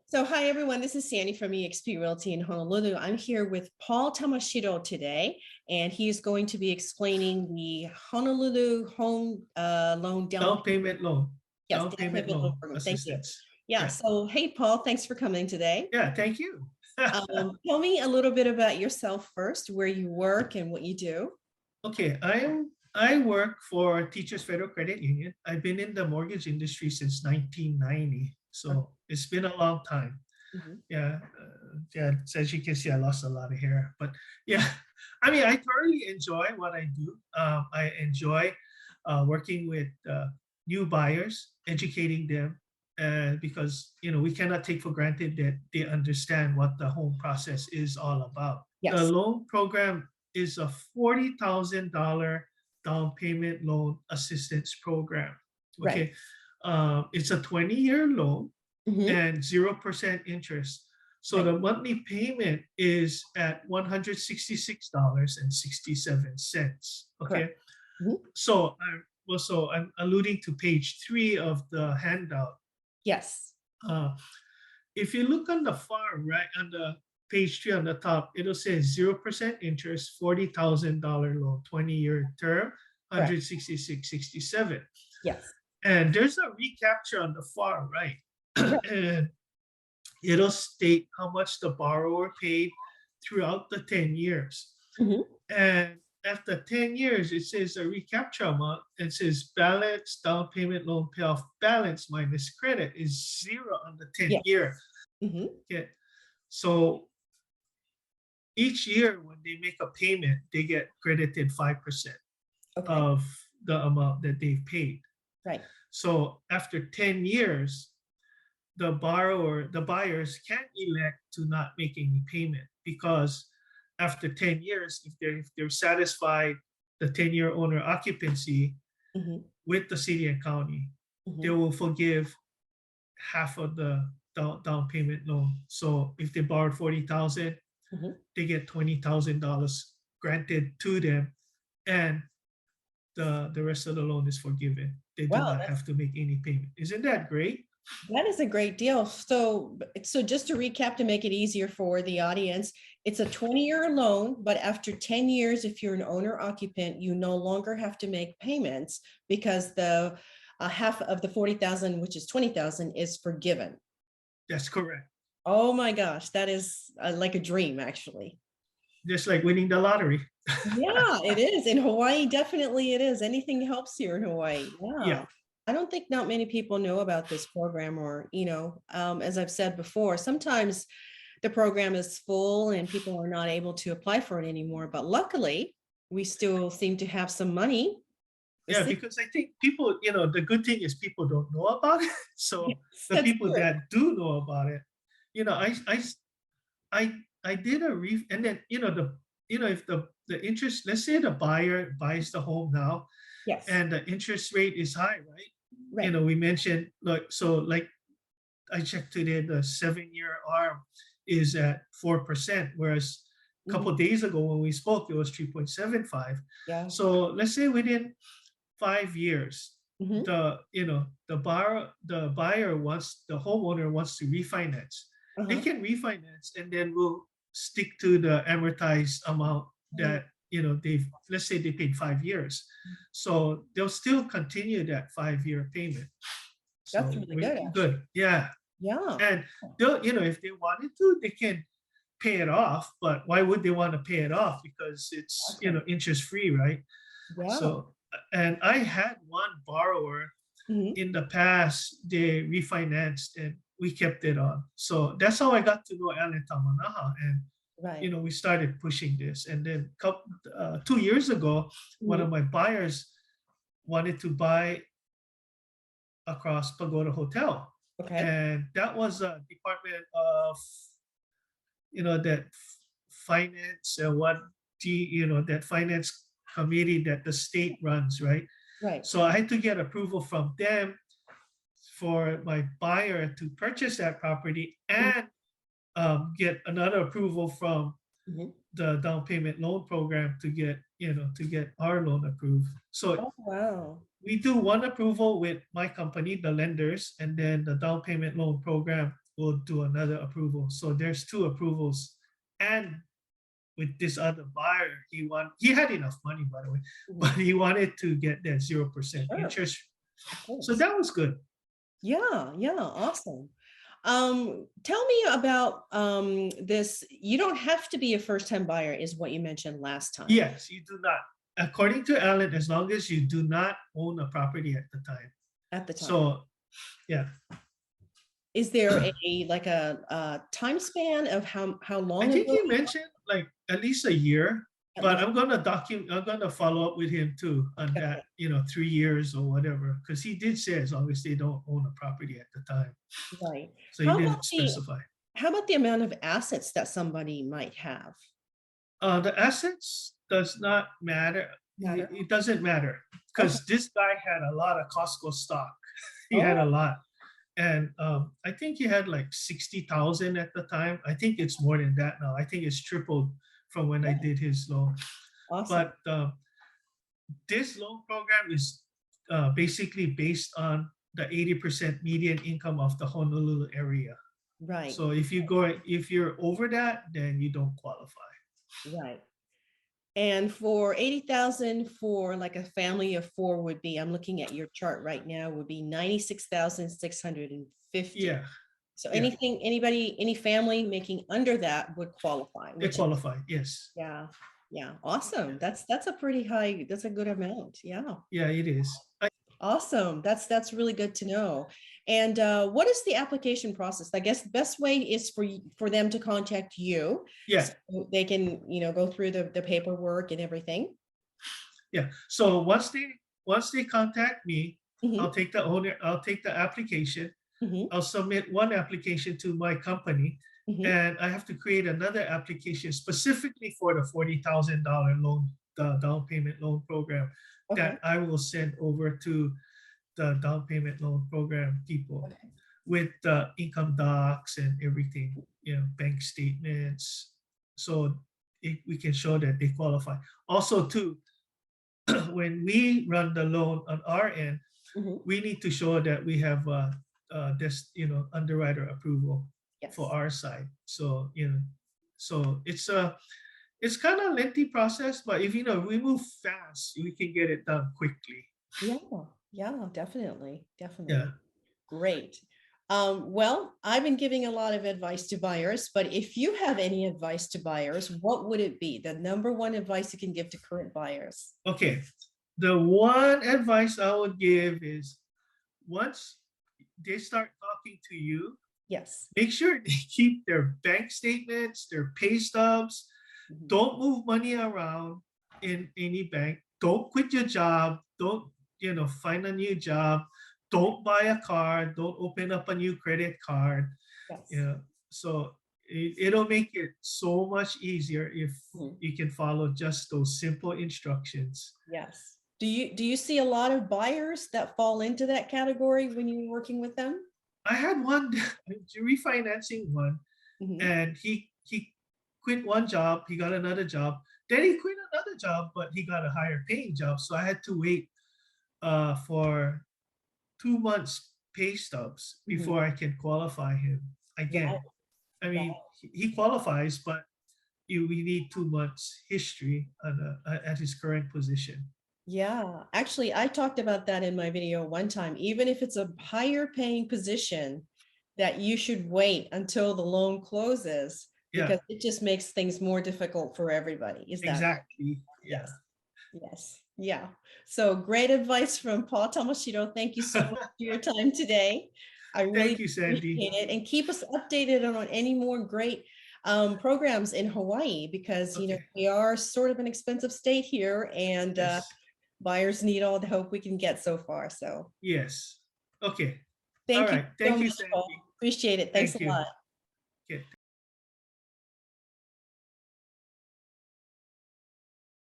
So hi, everyone. This is Sandy from eXp Realty in Honolulu. I'm here with 𝗦𝗢𝗕𝗓𝗦𝗧 today, and he's going to be explaining the Honolulu home loan Down payment loan. Yes, Down payment loan Thank you. assistance. Yeah. So hey, Paul, thanks for coming today. Yeah, thank you. Tell me a little bit about yourself first, where you work and what you do. Okay, I work for Teachers Federal Credit Union. I've been in the mortgage industry since 1990, so it's been a long time. Yeah, as you can see, I lost a lot of hair, but yeah, I mean, I thoroughly enjoy what I do. I enjoy working with new buyers, educating them, because we cannot take for granted that they understand what the home process is all about. Yes. The loan program is a $40,000 down payment loan assistance program. Okay, it's a 20-year loan and 0% interest. So the monthly payment is at $166.67. Okay, so I'm alluding to page 3 of the handout. Yes. If you look on the far right, on the page 3 on the top, it'll say 0% interest, $40,000 loan, 20-year term, $166.67. Yes. And there's a recapture on the far right. And it'll state how much the borrower paid throughout the 10 years. And after 10 years, it says a recapture amount. It says balance, down payment, loan payoff balance minus credit is 0 on the 10th year. Okay. So each year when they make a payment, they get credited 5% of the amount that they've paid. Right. So after 10 years, the buyers can elect to not make any payment, because after 10 years, if they're satisfied the 10-year owner occupancy with the city and county, they will forgive half of the down payment loan. So if they borrowed $40,000, they get $20,000 granted to them, and the rest of the loan is forgiven. They do not have to make any payment. Isn't that great? That is a great deal. So just to recap, to make it easier for the audience, it's a 20-year loan, but after 10 years, if you're an owner occupant, you no longer have to make payments, because the half of the 40,000, which is 20,000, is forgiven. That's correct. Oh my gosh, that is like a dream, actually. Just like winning the lottery. Yeah, it is. In Hawaii, definitely it is. Anything helps here in Hawaii. Yeah. I don't think not many people know about this program, or, as I've said before, sometimes the program is full and people are not able to apply for it anymore. But luckily, we still seem to have some money. Yeah, because I think people, the good thing is people don't know about it. So the people that do know about it, I did a and then if the interest, let's say the buyer buys the home now, and the interest rate is high, right? We mentioned, like I checked today, the 7-year ARM is at 4%, whereas a couple of days ago when we spoke, it was 3.75. So let's say within 5 years, the homeowner wants to refinance. They can refinance, and then we'll stick to the amortized amount that let's say they paid 5 years, so they'll still continue that 5-year payment. So that's really good. Good. Yeah. And they'll, if they wanted to, they can pay it off. But why would they want to pay it off? Because it's interest free, right? So, and I had one borrower in the past, they refinanced and we kept it on. So that's how I got to know 𝗦𝗢𝗕𝗦𝗧, and we started pushing this. And then 2 years ago, one of my buyers wanted to buy across Pagoda Hotel. And that was a Department of, that finance, that finance committee that the state runs, right? So I had to get approval from them for my buyer to purchase that property, and get another approval from the down payment loan program to get, to get our loan approved. So Oh, wow. we do one approval with my company, the lenders, and then the down payment loan program will do another approval. So there's two approvals. And with this other buyer, he had enough money, by the way, but he wanted to get that 0% interest. So that was good. Yeah, yeah, awesome. Tell me about this. You don't have to be a first-time buyer, is what you mentioned last time. Yes, you do not. According to Alan, as long as you do not own a property at the time. At the time. So, yeah. Is there a time span of how long? I think he mentioned like at least a year, but I'm gonna follow up with him too on that, 3 years or whatever, because he did say as long as they don't own a property at the time. Right. So he didn't specify. How about the amount of assets that somebody might have? The assets does not matter. It doesn't matter because this guy had a lot of Costco stock. He had a lot. And I think he had like 60,000 at the time. I think it's more than that now. I think it's tripled from when I did his loan. Awesome. But this loan program is basically based on the 80% median income of the Honolulu area. Right. So if you're over that, then you don't qualify. Right. And for 80,000 for like a family of 4 would be, I'm looking at your chart right now, would be 96,650. Yeah. So any family making under that would qualify. They qualify, yes. Yeah. Yeah. Awesome. That's a pretty high, that's a good amount. Yeah. Yeah, it is. Awesome. That's really good to know. And what is the application process? I guess the best way is for them to contact you. Yeah. So they can, go through the paperwork and everything. Yeah. So once they contact me, I'll take the application. I'll submit one application to my company, and I have to create another application specifically for the $40,000 loan, the down payment loan program. That I will send over to the down payment loan program people with the income docs and everything, bank statements, so we can show that they qualify. Also, too, when we run the loan on our end, we need to show that we have this, underwriter approval for our side. So, so it's kind of a lengthy process, but if we move fast, we can get it done quickly. Yeah, definitely. Yeah. Great. Well, I've been giving a lot of advice to buyers, but if you have any advice to buyers, what would it be? The number one advice you can give to current buyers? Okay. The one advice I would give is once they start talking to you, make sure they keep their bank statements, their pay stubs. Don't move money around in any bank. Don't quit your job. Don't, find a new job. Don't buy a car. Don't open up a new credit card. So it'll make it so much easier if you can follow just those simple instructions. Yes. Do you see a lot of buyers that fall into that category when you're working with them? I had one refinancing one, and he quit one job, he got another job, then he quit another job, but he got a higher paying job. So I had to wait for 2 months pay stubs before I can qualify him again. I mean, he qualifies, but we need 2 months history at his current position. Yeah, actually, I talked about that in my video one time. Even if it's a higher paying position, that you should wait until the loan closes, because it just makes things more difficult for everybody. Is that exactly? Yeah. Yes. Yeah. So great advice from 𝗦𝗨𝗕𝗦𝗖𝗥𝗕𝗘. Thank you so much for your time today. I really Thank you, Sandy. appreciate it, and keep us updated on any more great programs in Hawaii, because we are sort of an expensive state here, and buyers need all the help we can get so far. So yes. Okay. Thank all right. you. Thank So you, much, Sandy. Paul. Appreciate it. Thanks a lot. Okay.